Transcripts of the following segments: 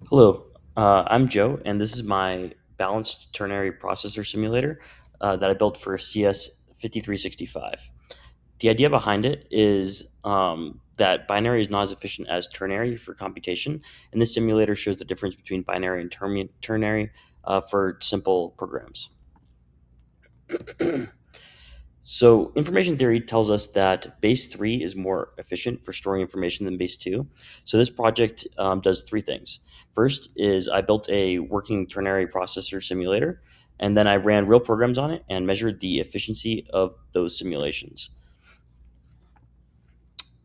Hello, I'm Joe, and this is my balanced ternary processor simulator that I built for CS5365. The idea behind it is that binary is not as efficient as ternary for computation, and this simulator shows the difference between binary and ternary for simple programs. So, information theory tells us that base 3 is more efficient for storing information than base 2. So, this project does three things. First is I built a working ternary processor simulator, and then I ran real programs on it and measured the efficiency of those simulations.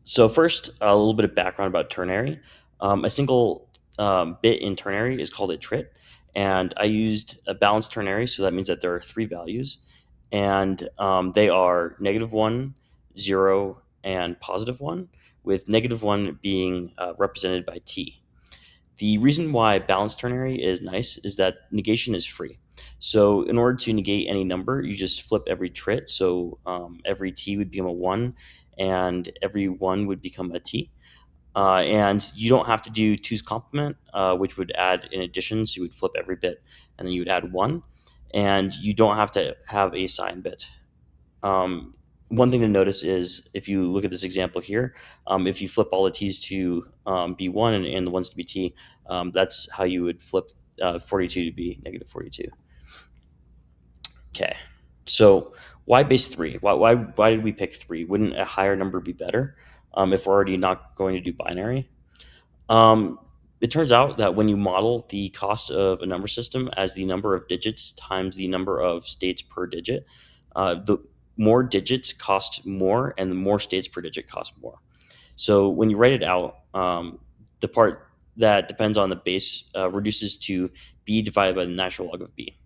So, first, a little bit of background about ternary. A single bit in ternary is called a trit, and I used a balanced ternary, so that means that there are three values, and they are -1, 0, and +1, with -1 being represented by t. The reason why balanced ternary is nice is that negation is free. So in order to negate any number, you just flip every trit. So every t would become a 1, and every 1 would become a t. And you don't have to do two's complement, which would add in addition. So you would flip every bit, and then you would add 1. And you don't have to have a sign bit. One thing to notice is if you look at this example here, if you flip all the t's to be 1 and the ones to be t, that's how you would flip 42 to be -42. Okay, so why base 3? Why did we pick 3? Wouldn't a higher number be better if we're already not going to do binary? Um, it turns out that when you model the cost of a number system as the number of digits times the number of states per digit, the more digits cost more, and the more states per digit cost more. So when you write it out, the part that depends on the base reduces to b divided by the natural log of b.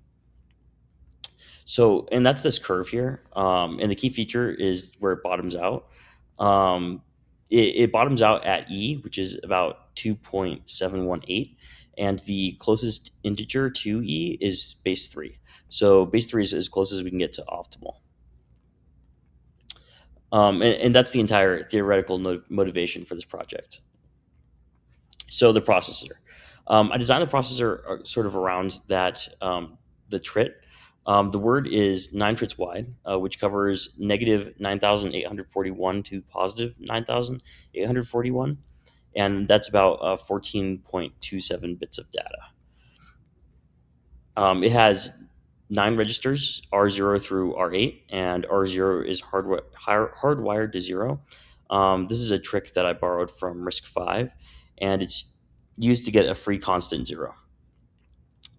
So, and that's this curve here. And the key feature is where it bottoms out. Um, it bottoms out at e, which is about 2.718. And the closest integer to e is base 3. So base 3 is as close as we can get to optimal. And that's the entire theoretical motivation for this project. So the processor. I designed the processor sort of around that, the trit. The word is 9 trits wide, which covers -9,841 to +9,841. And that's about 14.27 bits of data. It has 9 registers, R0 through R8, and R0 is hardwired to 0. This is a trick that I borrowed from RISC-V, and it's used to get a free constant 0.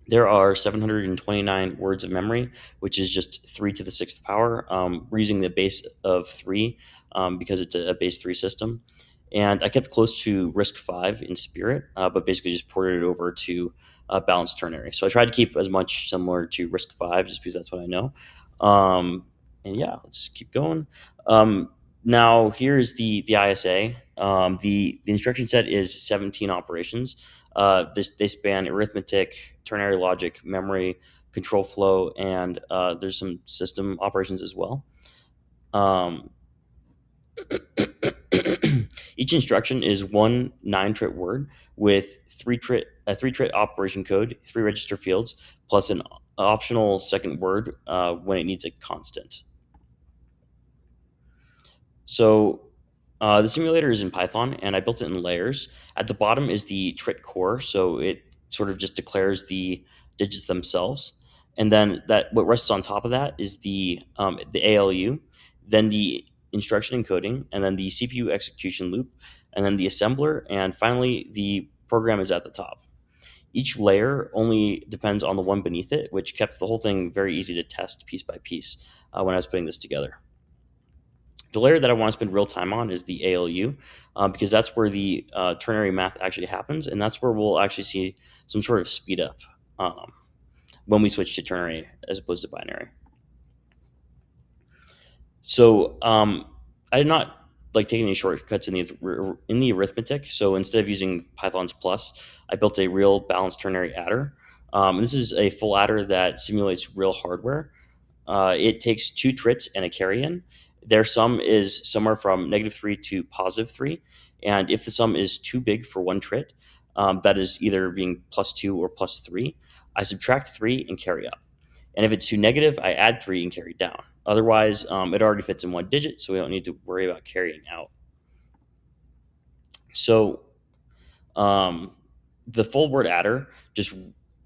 There are 729 words of memory, which is just 3 to the 6th power. We're using the base of 3 because it's a base 3 system. And I kept close to RISC-V in spirit, but basically just ported it over to balanced ternary. So I tried to keep as much similar to RISC-V just because that's what I know. And yeah, let's keep going. Now here's the ISA. The instruction set is 17 operations. They span arithmetic, ternary logic, memory, control flow, and there's some system operations as well. Um, each instruction is one 9 trit word with a 3 trit operation code, 3 register fields, plus an optional second word when it needs a constant. So the simulator is in Python, and I built it in layers. At the bottom is the trit core, so it sort of just declares the digits themselves. And then what rests on top of that is the ALU, then the instruction encoding, and then the CPU execution loop, and then the assembler, and finally the program is at the top. Each layer only depends on the one beneath it, which kept the whole thing very easy to test piece by piece when I was putting this together. The layer that I want to spend real time on is the ALU, because that's where the ternary math actually happens, and that's where we'll actually see some sort of speed up when we switch to ternary as opposed to binary. So I did not take any shortcuts in the arithmetic. So instead of using Python's plus, I built a real balanced ternary adder. This is a full adder that simulates real hardware. It takes 2 trits and a carry-in. Their sum is somewhere from -3 to +3. And if the sum is too big for one trit, that is either being +2 or +3, I subtract 3 and carry up. And if it's too negative, I add 3 and carry down. Otherwise, it already fits in one digit, so we don't need to worry about carrying out. So um, the full word adder just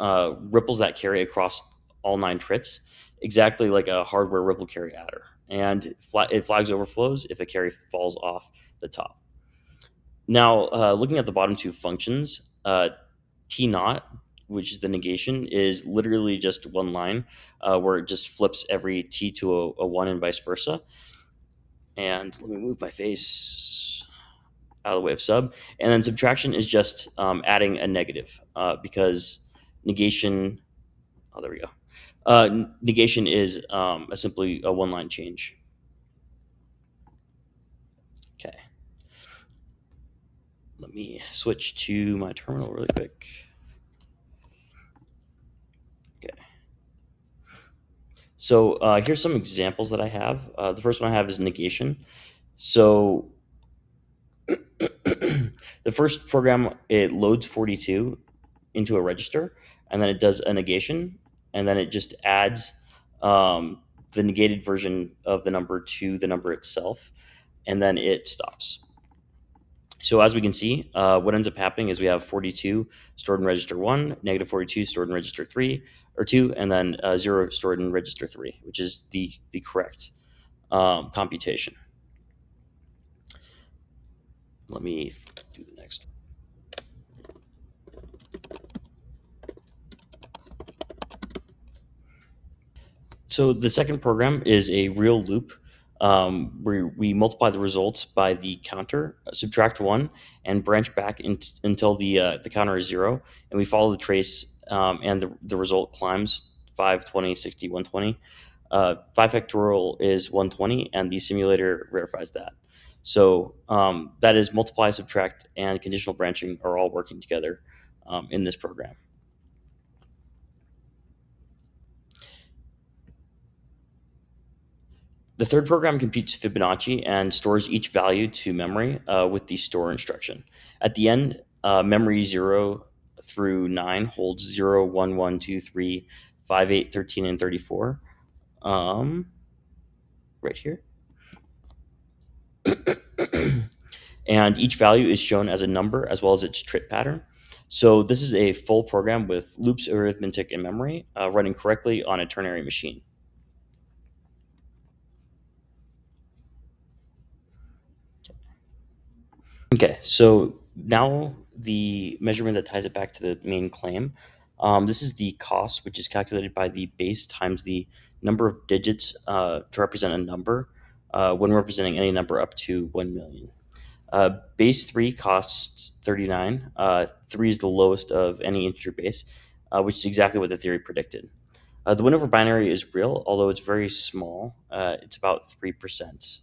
ripples that carry across all 9 trits, exactly like a hardware ripple carry adder. And it flags overflows if a carry falls off the top. Now, looking at the bottom two functions, T naught, which is the negation, is literally just one line where it just flips every T to a 1 and vice versa. And let me move my face out of the way of sub. And then subtraction is just adding a negative because negation, oh, there we go. Negation is simply a one line change. Okay. Let me switch to my terminal really quick. Okay. So here's some examples that I have. The first one I have is negation. So the first program, it loads 42 into a register, and then it does a negation, and then it just adds the negated version of the number to the number itself, and then it stops. So as we can see, what ends up happening is we have 42 stored in register 1, negative 42 stored in register 3, or 2, and then 0 stored in register 3, which is the correct computation. Let me do the next. So the second program is a real loop where we multiply the results by the counter, subtract 1, and branch back until the counter is 0, and we follow the trace, and the result climbs 5, 20, 60, 120. 5 factorial is 120, and the simulator verifies that. So that is multiply, subtract, and conditional branching are all working together in this program. The third program computes Fibonacci and stores each value to memory with the store instruction. At the end, memory 0 through 9 holds 0, 1, 1, 2, 3, 5, 8, 13, and 34. Right here. And each value is shown as a number as well as its trit pattern. So this is a full program with loops, arithmetic, and memory running correctly on a ternary machine. Okay, so now the measurement that ties it back to the main claim. This is the cost, which is calculated by the base times the number of digits to represent a number when representing any number up to 1 million. Base 3 costs 39. 3 is the lowest of any integer base, which is exactly what the theory predicted. The win over binary is real, although it's very small. It's about 3%.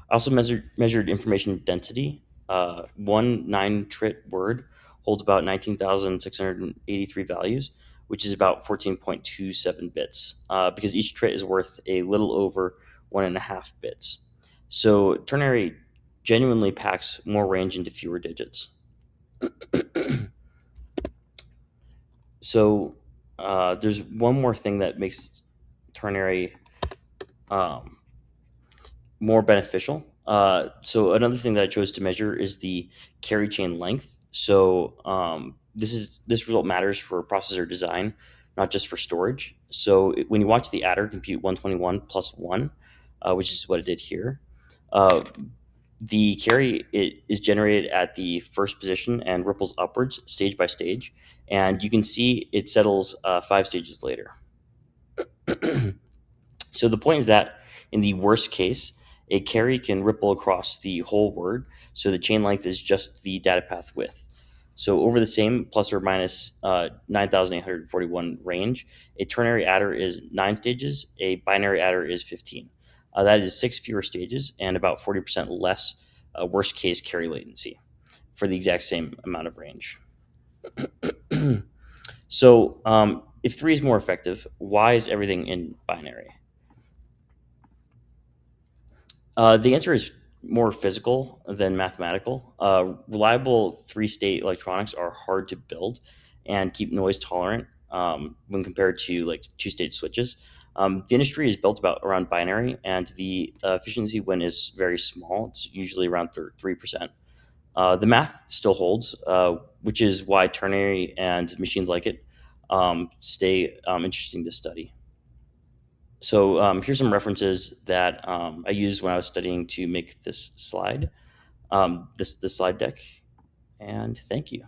I also measured information density. One 9-trit word holds about 19,683 values, which is about 14.27 bits, because each trit is worth a little over 1.5 bits. So ternary genuinely packs more range into fewer digits. So there's one more thing that makes ternary more beneficial. So another thing that I chose to measure is the carry chain length. So this result matters for processor design, not just for storage. So when you watch the adder compute 121 plus 1, which is what it did here, uh, the carry it is generated at the first position and ripples upwards stage by stage, and you can see it settles 5 stages later. So the point is that in the worst case, a carry can ripple across the whole word, so the chain length is just the data path width. So over the same plus or minus 9,841 range, a ternary adder is 9 stages, a binary adder is 15. That is 6 fewer stages and about 40% less worst case carry latency for the exact same amount of range. So if 3 is more effective, why is everything in binary? The answer is more physical than mathematical. Reliable three-state electronics are hard to build and keep noise tolerant when compared to like two-state switches. The industry is built about around binary, and the efficiency when is very small. It's usually around 3%. The math still holds, which is why ternary and machines like it stay interesting to study. So here's some references that I used when I was studying to make this slide deck. And thank you.